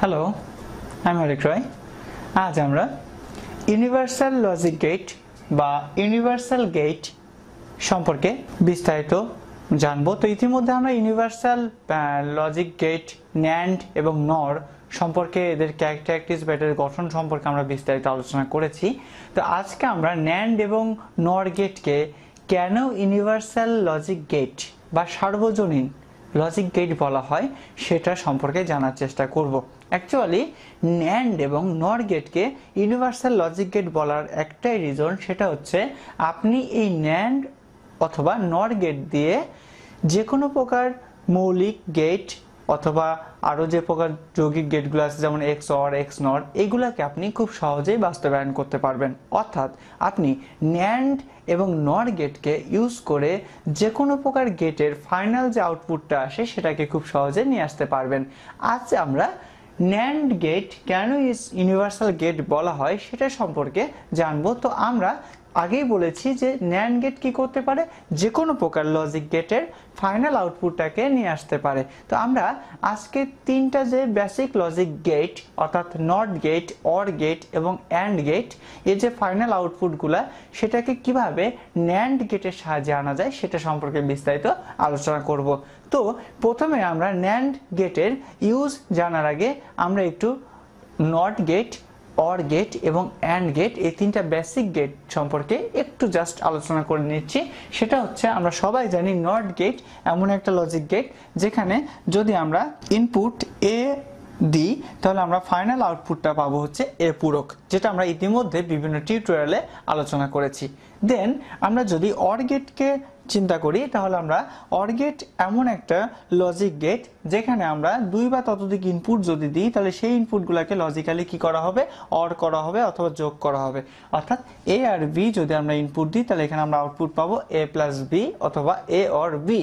Hello, আমি অরিক রয়। আজ আমরা ইউনিভার্সাল লজিক গেট বা ইউনিভার্সাল গেট সম্পর্কে বিস্তারিত জানবো। তো ইতিমধ্যে আমরা ইউনিভার্সাল লজিক গেট, ন্যান্ড এবং নর সম্পর্কে, এদের ক্যারেক্টারিস্টিক্স বা এদের গঠন সম্পর্কে আমরা বিস্তারিত আলোচনা করেছি। তো আজকে আমরা ন্যান্ড এবং নর গেটকে কেন ইউনিভার্সাল লজিক গেট বা সার্বজনীন লজিক গেট বলা হয় সেটা সম্পর্কে জানার চেষ্টা করব। অ্যাকচুয়ালি ন্যান্ড এবং নর গেটকে ইউনিভার্সাল লজিক গেট বলার একটাই রিজন, সেটা হচ্ছে আপনি এই ন্যান্ড অথবা নর গেট দিয়ে যে কোনো প্রকার মৌলিক গেট অথবা আরও যে প্রকার যৌগিক গেটগুলো আছে যেমন এক্স অর এক্স নর, এগুলাকে আপনি খুব সহজেই বাস্তবায়ন করতে পারবেন। অর্থাৎ আপনি ন্যান্ড এবং নর গেটকে ইউজ করে যে কোনো প্রকার গেটের ফাইনাল যে আউটপুটটা আসে সেটাকে খুব সহজে নিয়ে আসতে পারবেন। আজ আমরা ন্যান্ড গেট কেন ইউনিভার্সাল গেট বলা হয় সেটা সম্পর্কে জানবো। তো আমরা আগেই বলেছি যে ন্যান্ড গেট কি করতে পারে, যে কোনো প্রকার লজিক গেটের ফাইনাল আউটপুটটাকে নিয়ে আসতে পারে। তো আমরা আজকে তিনটা যে বেসিক লজিক গেট অর্থাৎ নট গেট, অর গেট এবং অ্যান্ড গেট, এর যে ফাইনাল আউটপুটগুলা সেটাকে কিভাবে ন্যান্ড গেটের সাহায্যে আনা যায় সেটা সম্পর্কে বিস্তারিত আলোচনা করব। তো প্রথমে আমরা ন্যান্ড গেটের ইউজ জানার আগে আমরা একটু নট গেট, অর গেট এবং অ্যান্ড গেট, এই তিনটা বেসিক গেট সম্পর্কে একটু জাস্ট আলোচনা করে নিচ্ছি। সেটা হচ্ছে, আমরা সবাই জানি নট গেট এমন একটা লজিক গেট যেখানে যদি আমরা ইনপুট এ দিই তাহলে আমরা ফাইনাল আউটপুটটা পাবো হচ্ছে এ পূরক, যেটা আমরা ইতিমধ্যে বিভিন্ন টিউটোরিয়ালে আলোচনা করেছি। দেন আমরা যদি অর গেটকে চিন্তা করি তাহলে আমরা অর গেট এমন একটা লজিক গেট যেখানে আমরা দুই বা ততোধিক ইনপুট যদি দিই তাহলে সেই ইনপুটগুলোকে লজিক্যালি কি করা হবে, অর করা হবে অথবা যোগ করা হবে। অর্থাৎ এ আর বি যদি আমরা ইনপুট দিই তাহলে এখানে আমরা আউটপুট পাবো এ প্লাস বি অথবা এ অর বি।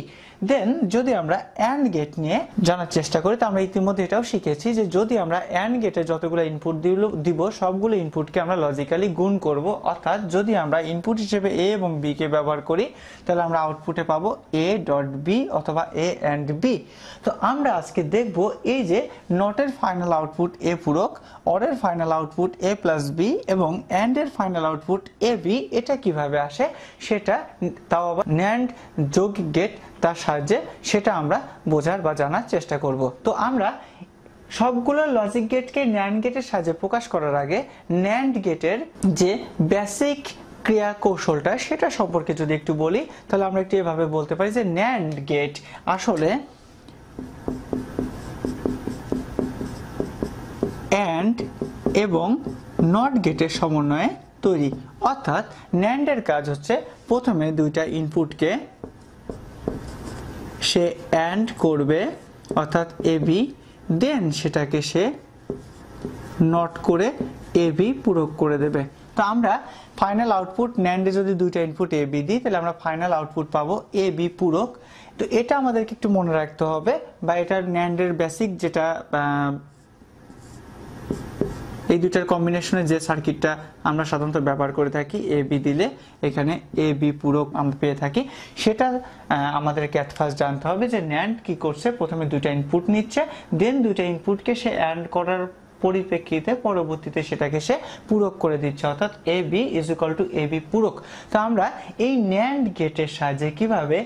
দেন যদি আমরা অ্যান্ড গেট নিয়ে জানার চেষ্টা করি, তো আমরা ইতিমধ্যে এটাও শিখেছি যে যদি আমরা অ্যান্ড গেটে যতগুলো ইনপুট দিব সবগুলো ইনপুটকে আমরা লজিক্যালি গুণ করব। অর্থাৎ যদি আমরা ইনপুট হিসেবে এ এবং বি কে ব্যবহার করি তাহলে আমরা আউটপুটে পাবো এ ডট বি অথবা এ অ্যান্ড বি। তো আমরা আজকে দেখব এই যে নটের ফাইনাল আউটপুট এ পূরক, অরের ফাইনাল আউটপুট এ প্লাস বি এবং অ্যান্ডের ফাইনাল আউটপুট এ বি, এটা কিভাবে আসে সেটা, তাও আবার ন্যান্ড যৌগিক গেট তার সাহায্যে, সেটা আমরা বোঝার বা জানার চেষ্টা করব। তো আমরা সবগুলো লজিক গেটকে ন্যান্ড গেটের সাহায্যে প্রকাশ করার আগে ন্যান্ড গেটের যে বেসিক ক্রিয়া কৌশলটা সেটা সম্পর্কে যদি একটু বলি তাহলে আমরা একটু এভাবে বলতে পারি যে ন্যান্ড গেট আসলে অ্যান্ড এবং নট গেটের সমন্বয়ে তৈরি। অর্থাৎ ন্যান্ডের কাজ হচ্ছে প্রথমে দুইটা ইনপুটকে সে অ্যান্ড করবে অর্থাৎ এ বি, দেন সেটাকে সে নট করে এ বি পূরক করে দেবে। তো আমরা ফাইনাল আউটপুট ন্যান্ডে যদি দুইটা ইনপুট এ বি দিই তাহলে আমরা ফাইনাল আউটপুট পাবো এ বি পূরক। তো এটা আমাদেরকে একটু মনে রাখতে হবে, বা এটা ন্যান্ডের বেসিক যেটা এই দুইটার কম্বিনেশনে যে সার্কিটটা আমরা সাধারণত ব্যবহার করে থাকি, এ বি দিলে এখানে এ বি পূরক আমরা পেয়ে থাকি, সেটা আমাদেরকে অ্যাট ফার্স্ট জানতে হবে যে ন্যান্ড কি করছে, প্রথমে দুইটা ইনপুট নিচ্ছে, দেন দুইটা ইনপুটকে সে অ্যান্ড করার পরিপ্রেক্ষিতে পরবর্তীতে সেটাকে সে পূরক করে দিচ্ছে, অর্থাৎ A B is equal to A B পূরক। তো আমরা এই ন্যান্ড গেটের সাহায্যে কিভাবে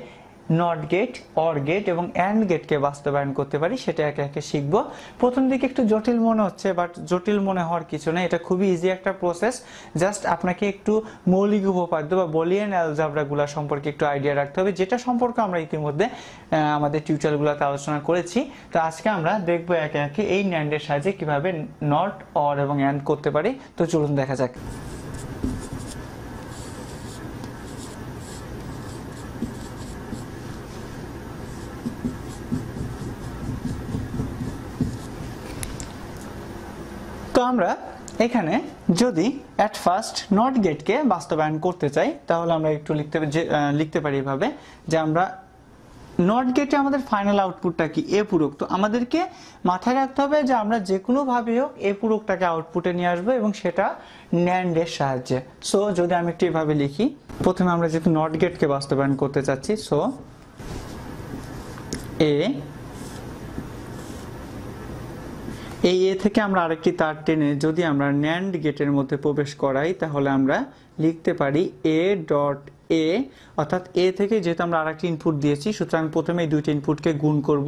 নট গেট, অর গেট এবং অ্যান্ড গেটকে বাস্তবায়ন করতে পারি সেটা একে একে শিখবো। প্রথম দিকে একটু জটিল মনে হচ্ছে, বাট জটিল মনে হওয়ার কিছু নেই, এটা খুবই ইজি একটা প্রসেস। জাস্ট আপনাকে একটু মৌলিক উপপাদ্য বা বুলিয়ান অ্যালজেব্রাগুলো সম্পর্কে একটু আইডিয়া রাখতে হবে, যেটা সম্পর্কে আমরা ইতিমধ্যে আমাদের টিউটোরিয়ালগুলোতে আলোচনা করেছি। তো আজকে আমরা দেখবো একে একে এই ন্যান্ডের সাহায্যে কিভাবে নট, অর এবং অ্যান্ড করতে পারি। তো চলুন দেখা যাক। তো আমরা এখানে যদি অ্যাট ফার্স্ট নট গেটকে বাস্তবায়ন করতে চাই তাহলে আমরা একটু লিখতে পারি এভাবে যে আমরা নট গেটে আমাদের ফাইনাল আউটপুটটা কি, এ পূরক। তো আমাদেরকে মাথায় রাখতে হবে যে আমরা যে কোনো ভাবে হোক এ পূরকটাকে আউটপুটে নিয়ে আসবো এবং সেটা ন্যান্ডের সাহায্যে। সো যদি আমি একটু এভাবে লিখি, প্রথমে আমরা যেহেতু নট গেটকে বাস্তবায়ন করতে চাচ্ছি, সো এ এই এ থেকে আমরা আরেকটি তার টেনে যদি আমরা ন্যান্ড গেটের মধ্যে প্রবেশ করাই তাহলে আমরা লিখতে পারি এ ডট এ, অর্থাৎ এ থেকে যেহেতু আমরা আরেকটি ইনপুট দিয়েছি সুতরাং প্রথমে এই দুইটা ইনপুটকে গুণ করব,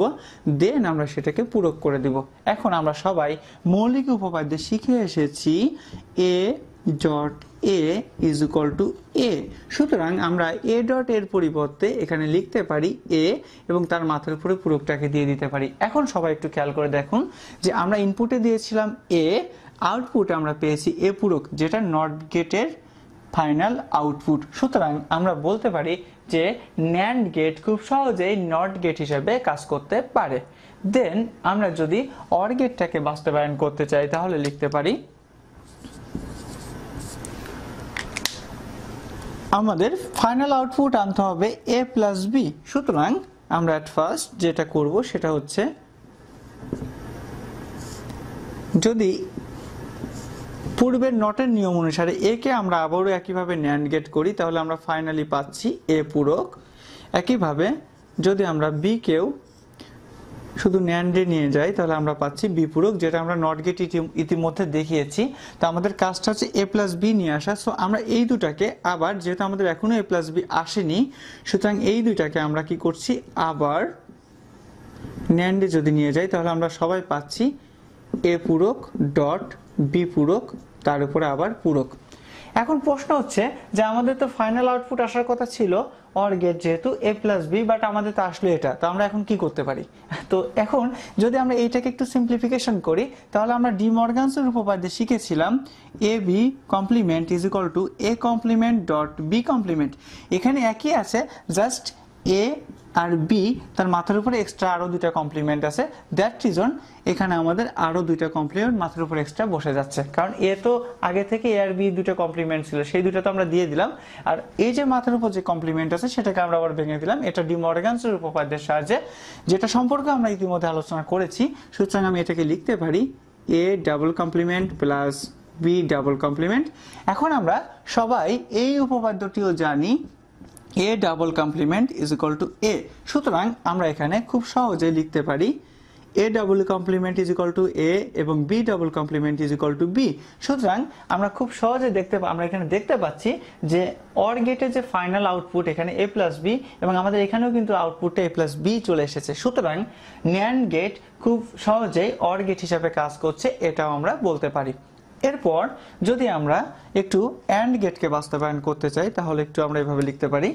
দেন আমরা সেটাকে পূরক করে দিব। এখন আমরা সবাই মৌলিক উপপাদ্য শিখে এসেছি A dot A is equal to A. সুতরাং আমরা এ ডট এর পরিবর্তে এখানে লিখতে পারি এ এবং তার মাথার উপরে পূরকটাকে দিয়ে দিতে পারি। এখন সবাই একটু খেয়াল করে দেখুন যে আমরা ইনপুটে দিয়েছিলাম এ, আউটপুটে আমরা পেয়েছি এ পূরক, যেটা নট গেটের ফাইনাল আউটপুট। সুতরাং আমরা বলতে পারি যে ন্যান্ড গেট খুব সহজেই নট গেট হিসেবে কাজ করতে পারে। দেন আমরা যদি অর গেটটাকে বাস্তবায়ন করতে চাই তাহলে লিখতে পারি আমাদের ফাইনাল আউটপুট আনতে হবে এ প্লাস বি। সুতরাং আমরা এট ফার্স্ট যেটা করব সেটা হচ্ছে যদি পূর্বের নটের নিয়ম অনুসারে এ কে আমরা আবারও একইভাবে ন্যান্ড গেট করি তাহলে আমরা ফাইনালি পাচ্ছি এ পূরক। একইভাবে যদি আমরা বি কেও শুধু ন্যান্ডে নিয়ে যাই তাহলে আমরা পাচ্ছি বি পূরক, যেটা আমরা নট গেট ইতিমধ্যে দেখিয়েছি। তো আমাদের কাজটা হচ্ছে এ প্লাস বি নিয়ে আসা। সো আমরা এই দুটাকে আবার, যেহেতু আমাদের এখনো এ প্লাস বি আসেনি, সুতরাং এই দুইটাকে আমরা কি করছি আবার ন্যান্ডে যদি নিয়ে যাই তাহলে আমরা সবাই পাচ্ছি এ পূরক ডট বি পূরক, তার উপরে আবার পূরক। এখন প্রশ্ন হচ্ছে যে আমাদের তো ফাইনাল আউটপুট আসার কথা ছিল অর গেট যেহেতু এ প্লাস বি, বাট আমাদের তো আসলো এটা, তো আমরা এখন কি করতে পারি? তো এখন যদি আমরা এইটাকে একটু সিম্পলিফিকেশন করি তাহলে আমরা ডি মর্গানসের উপপাদ্যে শিখেছিলাম A B complement is equal to A complement dot B complement. এখানে একই আছে, জাস্ট এ আর বি তার মাথার উপরে এক্সট্রা আরো দুইটা কমপ্লিমেন্ট আছে। দ্যাট রিজন এখানে আমাদের আরো দুইটা কমপ্লিমেন্ট মাথার উপরে এক্সট্রা বসে যাচ্ছে, কারণ এ তো আগে থেকে এ আর বি দুটো কমপ্লিমেন্ট ছিল, সেই দুটো তো আমরা দিয়ে দিলাম। আর এই যে মাথার উপর যে কমপ্লিমেন্ট আছে সেটাকে আমরা আবার ভেঙে দিলাম। এটা ডি মর্গানসের উপপাদ্যের সাহায্যে, যেটা সম্পর্কে আমরা ইতিমধ্যে আলোচনা করেছি। সুতরাং আমি এটাকে লিখতে পারি A double complement plus B double complement. এখন আমরা সবাই এই উপপাদ্যটিও জানি A double complement is equal to A. সুতরাং আমরা এখানে খুব সহজে লিখতে পারি A double complement is equal to A এবং B double complement is equal to B. সুতরাং আমরা খুব সহজে আমরা এখানে দেখতে পাচ্ছি যে অর গেটের যে ফাইনাল আউটপুট এখানে এ প্লাস বি, এবং আমাদের এখানেও কিন্তু আউটপুটে এ প্লাস বি চলে এসেছে। সুতরাং ন্যান্ড গেট খুব সহজেই অর গেট হিসাবে কাজ করছে, এটাও আমরা বলতে পারি। এরপর যদি আমরা একটু অ্যান্ড গেটকে বাস্তবায়ন করতে চাই তাহলে একটু আমরা এভাবে লিখতে পারি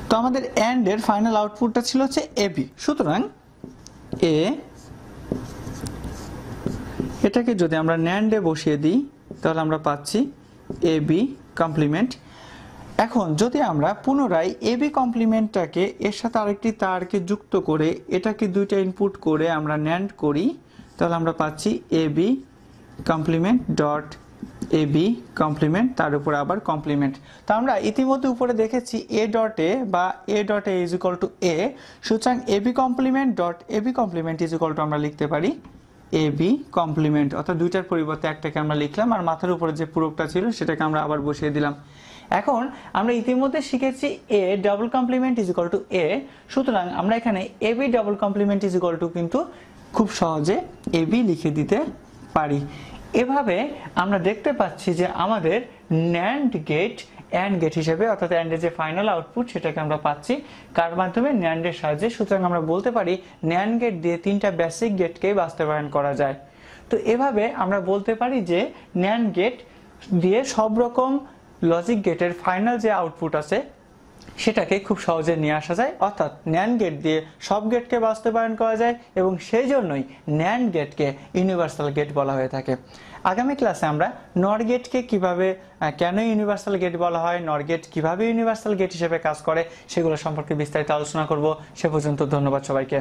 তো আমাদের অ্যান্ড এর ফাইনাল আউটপুটটা ছিল হচ্ছে এ বি। সুতরাং এ এটাকে যদি আমরা ন্যান্ডে বসিয়ে দিই তাহলে আমরা পাচ্ছি এ বি কমপ্লিমেন্ট। এখন যদি আমরা পুনরায় এ বি কমপ্লিমেন্টটাকে এর সাথে আরেকটি তারকে যুক্ত করে এটাকে দুইটা ইনপুট করে আমরা ন্যান্ড করি তাহলে আমরা পাচ্ছি A B complement dot A B complement, তার উপরে আবার কমপ্লিমেন্ট। তো আমরা ইতিমধ্যে উপরে দেখেছি এ ডট এ বা A dot A is equal to A. সুতরাং A B complement dot A B complement is equal to আমরা লিখতে পারি এ বি কমপ্লিমেন্ট, অর্থাৎ দুইটার পরিবর্তে একটাকে আমরা লিখলাম আর মাথার উপরে যে পূরকটা ছিল সেটাকে আমরা আবার বসিয়ে দিলাম। এখন আমরা ইতিমধ্যে শিখেছি A double complement is equal to A. সুতরাং আমরা এখানে A B double complement is equal to কিন্তু খুব সহজে এ বি লিখে দিতে পারি। এভাবে আমরা দেখতে পাচ্ছি যে আমাদের ন্যান্ড গেট অ্যান্ড গেট হিসেবে, অর্থাৎ অ্যান্ডের যে ফাইনাল আউটপুট সেটাকে আমরা পাচ্ছি কার মাধ্যমে? ন্যান্ডের সাহায্যে। সুতরাং আমরা বলতে পারি ন্যান্ড গেট দিয়ে তিনটা বেসিক গেটকেই বাস্তবায়ন করা যায়। তো এভাবে আমরা বলতে পারি যে ন্যান্ড গেট দিয়ে সব রকম লজিক গেটের ফাইনাল যে আউটপুট আছে সেটাকে খুব সহজে নিয়ে আসা যায়, অর্থাৎ ন্যান্ড গেট দিয়ে সব গেটকে বাস্তবায়ন করা যায় এবং সেই জন্যই ন্যান্ড গেটকে ইউনিভার্সাল গেট বলা হয়ে থাকে। আগামী ক্লাসে আমরা নর গেটকে কিভাবে, কেন ইউনিভার্সাল গেট বলা হয়, নর গেট কিভাবে ইউনিভার্সাল গেট হিসেবে কাজ করে সেগুলো সম্পর্কে বিস্তারিত আলোচনা করব। সে পর্যন্ত ধন্যবাদ সবাইকে।